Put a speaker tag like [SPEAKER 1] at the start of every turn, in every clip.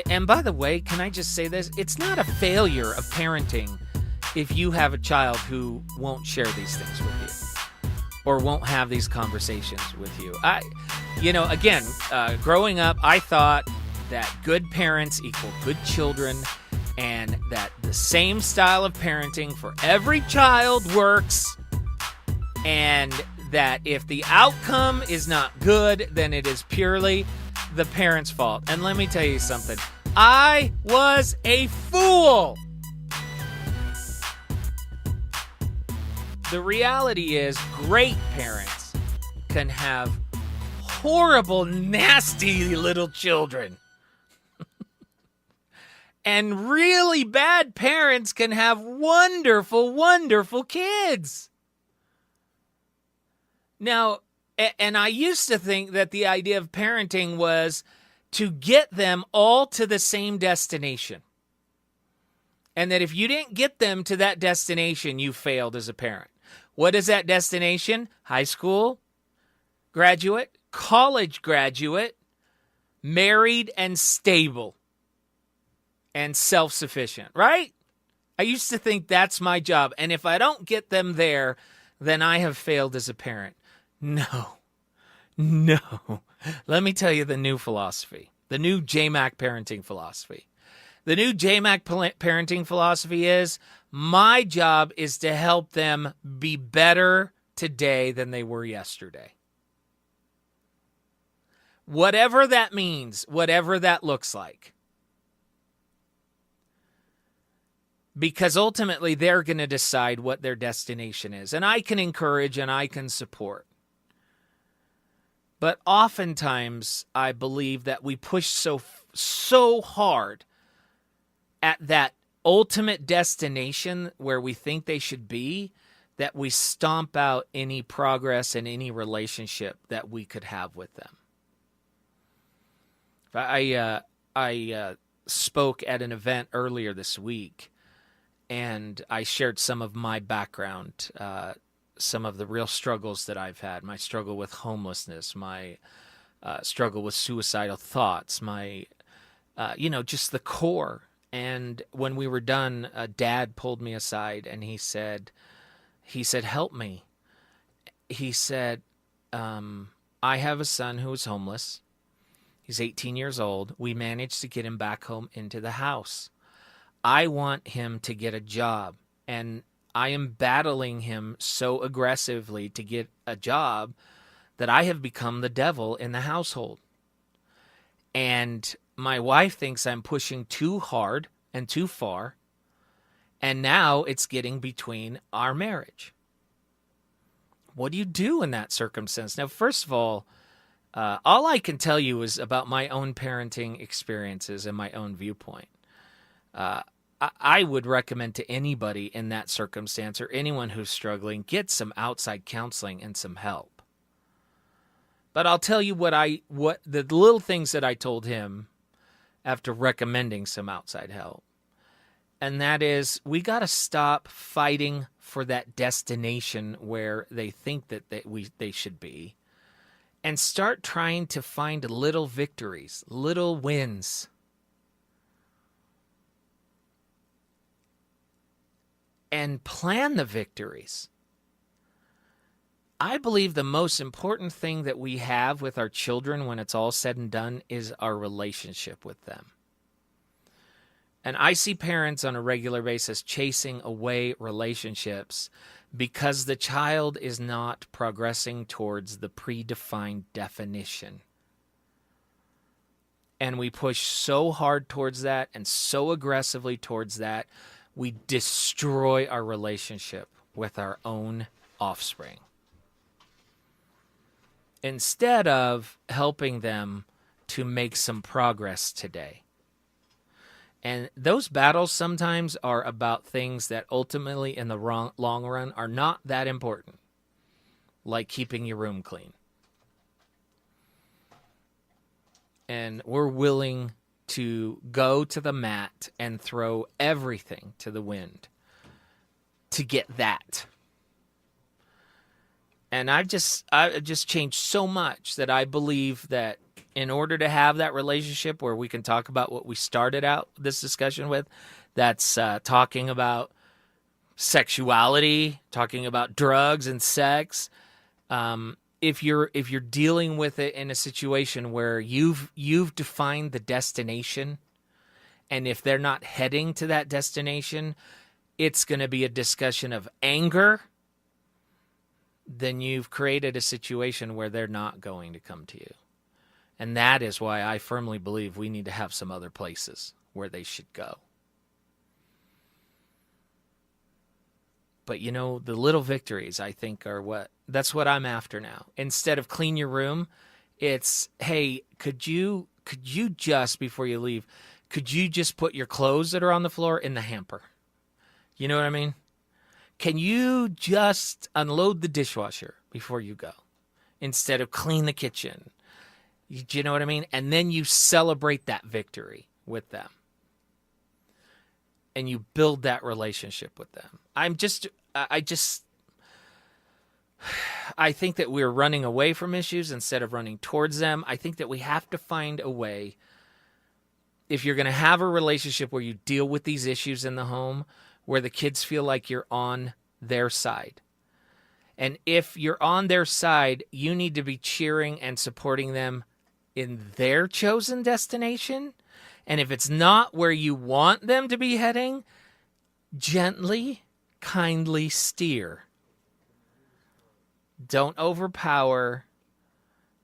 [SPEAKER 1] And by the way, can I just say this? It's not a failure of parenting if you have a child who won't share these things with you or won't have these conversations with you. Again, growing up, I thought that good parents equal good children, and that the same style of parenting for every child works, and that if the outcome is not good, then it is purely the parents' fault. And let me tell you something. I was a fool. The reality is, great parents can have horrible, nasty little children. And really bad parents can have wonderful, wonderful kids. Now, and I used to think that the idea of parenting was to get them all to the same destination. And that if you didn't get them to that destination, you failed as a parent. What is that destination? High school graduate, college graduate, married and stable and self-sufficient, right? I used to think that's my job. And if I don't get them there, then I have failed as a parent. No. Let me tell you the new philosophy, the new JMAC parenting philosophy. The new JMAC parenting philosophy is, my job is to help them be better today than they were yesterday. Whatever that means, whatever that looks like. Because ultimately they're going to decide what their destination is. And I can encourage and I can support. But oftentimes I believe that we push so hard at that ultimate destination where we think they should be, that we stomp out any progress in any relationship that we could have with them. I spoke at an event earlier this week, and I shared some of my background, some of the real struggles that I've had, my struggle with homelessness, my struggle with suicidal thoughts, my, just the core. And when we were done, Dad pulled me aside and he said, help me. He said, I have a son who is homeless. He's 18 years old. We managed to get him back home into the house. I want him to get a job, and I am battling him so aggressively to get a job that I have become the devil in the household. And my wife thinks I'm pushing too hard and too far, and now it's getting between our marriage. What do you do in that circumstance? Now, first of all I can tell you is about my own parenting experiences and my own viewpoint. I would recommend to anybody in that circumstance, or anyone who's struggling, get some outside counseling and some help. But I'll tell you what the little things that I told him after recommending some outside help. And that is, we got to stop fighting for that destination where they think that they should be, and start trying to find little victories, little wins. And plan the victories. I believe the most important thing that we have with our children when it's all said and done is our relationship with them. And I see parents on a regular basis chasing away relationships because the child is not progressing towards the predefined definition. And we push so hard towards that and so aggressively towards that, we destroy our relationship with our own offspring. Instead of helping them to make some progress today. And those battles sometimes are about things that ultimately in the long run are not that important, like keeping your room clean. And we're willing to go to the mat and throw everything to the wind to get that. And I've just changed so much that I believe that in order to have that relationship where we can talk about what we started out this discussion with, that's talking about sexuality, talking about drugs and sex. If you're dealing with it in a situation where you've defined the destination, and if they're not heading to that destination, it's going to be a discussion of anger, then you've created a situation where they're not going to come to you. And that is why I firmly believe we need to have some other places where they should go. But the little victories, I think, that's what I'm after now. Instead of clean your room, it's, hey, could you just, before you leave, could you just put your clothes that are on the floor in the hamper? You know what I mean? Can you just unload the dishwasher before you go instead of clean the kitchen? Do you know what I mean? And then you celebrate that victory with them. And you build that relationship with them. I think that we're running away from issues instead of running towards them. I think that we have to find a way, if you're going to have a relationship where you deal with these issues in the home, where the kids feel like you're on their side. And if you're on their side, you need to be cheering and supporting them in their chosen destination. And if it's not where you want them to be heading, gently, kindly steer. Don't overpower.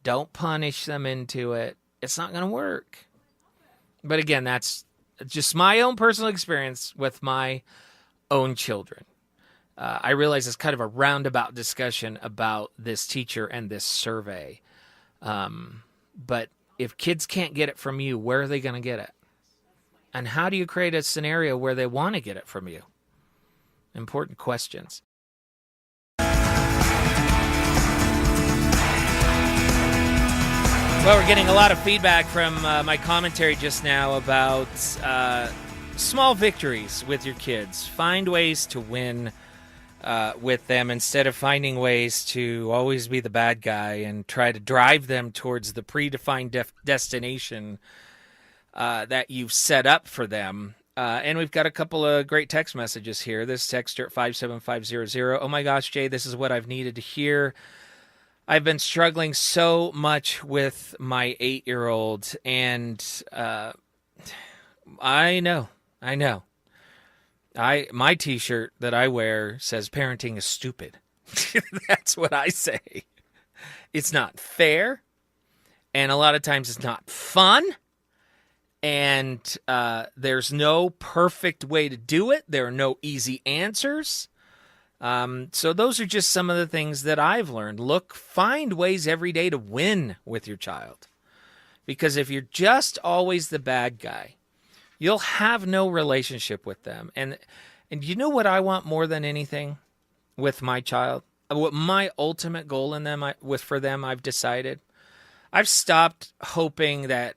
[SPEAKER 1] Don't punish them into it. It's not going to work. But again, that's just my own personal experience with my own children. I realize it's kind of a roundabout discussion about this teacher and this survey. But if kids can't get it from you, where are they going to get it? And how do you create a scenario where they want to get it from you? Important questions. Well, we're getting a lot of feedback from my commentary just now about small victories with your kids. Find ways to win with them instead of finding ways to always be the bad guy and try to drive them towards the predefined destination that you've set up for them. And we've got a couple of great text messages here. This texter at 57500. Oh my gosh, Jay, this is what I've needed to hear. I've been struggling so much with my 8-year-old, and I know. My T-shirt that I wear says parenting is stupid. That's what I say. It's not fair, and a lot of times it's not fun, and there's no perfect way to do it. There are no easy answers. So those are just some of the things that I've learned. Find ways every day to win with your child. Because if you're just always the bad guy, you'll have no relationship with them. And you know what I want more than anything with my child? What my ultimate goal in them for them, I've decided. I've stopped hoping that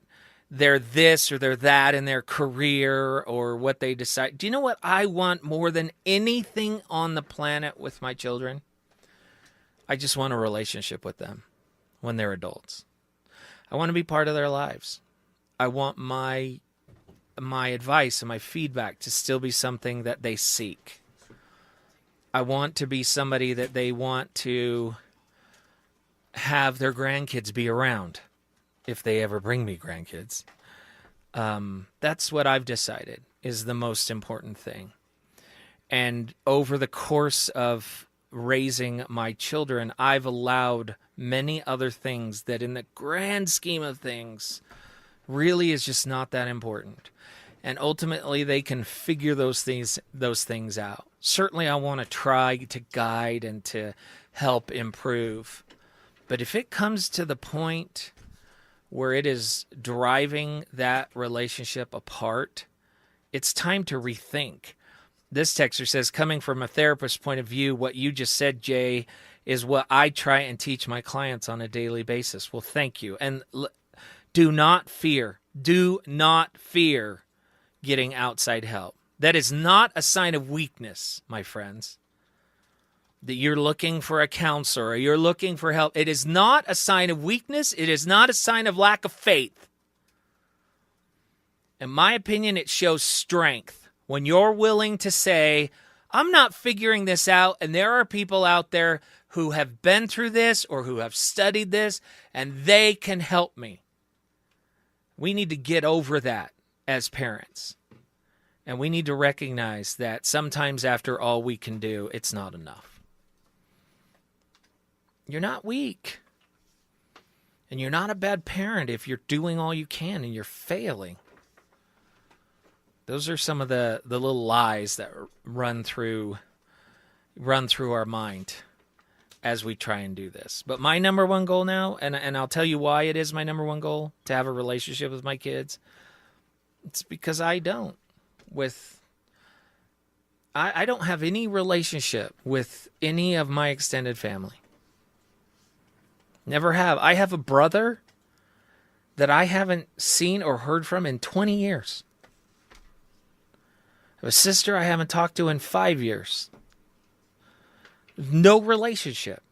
[SPEAKER 1] they're this or they're that in their career or what they decide. Do you know what I want more than anything on the planet with my children? I just want a relationship with them when they're adults. I want to be part of their lives. I want my advice and my feedback to still be something that they seek. I want to be somebody that they want to have their grandkids be around. If they ever bring me grandkids. That's what I've decided is the most important thing. And over the course of raising my children, I've allowed many other things that in the grand scheme of things really is just not that important. And ultimately they can figure those things out. Certainly I want to try to guide and to help improve. But if it comes to the point where it is driving that relationship apart, it's time to rethink. This texter says, coming from a therapist's point of view, what you just said, Jay, is what I try and teach my clients on a daily basis. Well, thank you. And do not fear getting outside help. That is not a sign of weakness, my friends. that you're looking for a counselor or you're looking for help, it is not a sign of weakness. It is not a sign of lack of faith. In my opinion, it shows strength when you're willing to say, I'm not figuring this out, and there are people out there who have been through this or who have studied this, and they can help me. We need to get over that as parents. And we need to recognize that sometimes after all we can do, it's not enough. You're not weak. And you're not a bad parent if you're doing all you can and you're failing. Those are some of the little lies that run through our mind as we try and do this. But my number one goal now, and I'll tell you why it is my number one goal, to have a relationship with my kids. It's because I don't have any relationship with any of my extended family. Never have. I have a brother that I haven't seen or heard from in 20 years. I have a sister I haven't talked to in 5 years. No relationship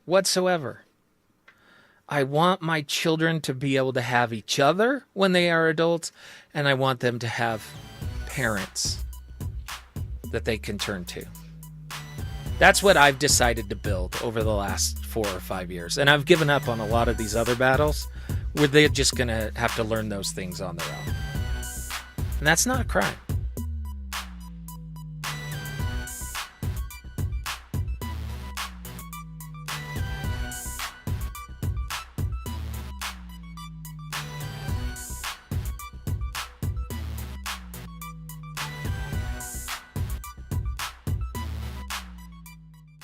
[SPEAKER 1] whatsoever. I want my children to be able to have each other when they are adults, and I want them to have parents that they can turn to. That's what I've decided to build over the last 4 or 5 years. And I've given up on a lot of these other battles where they're just going to have to learn those things on their own. And that's not a crime.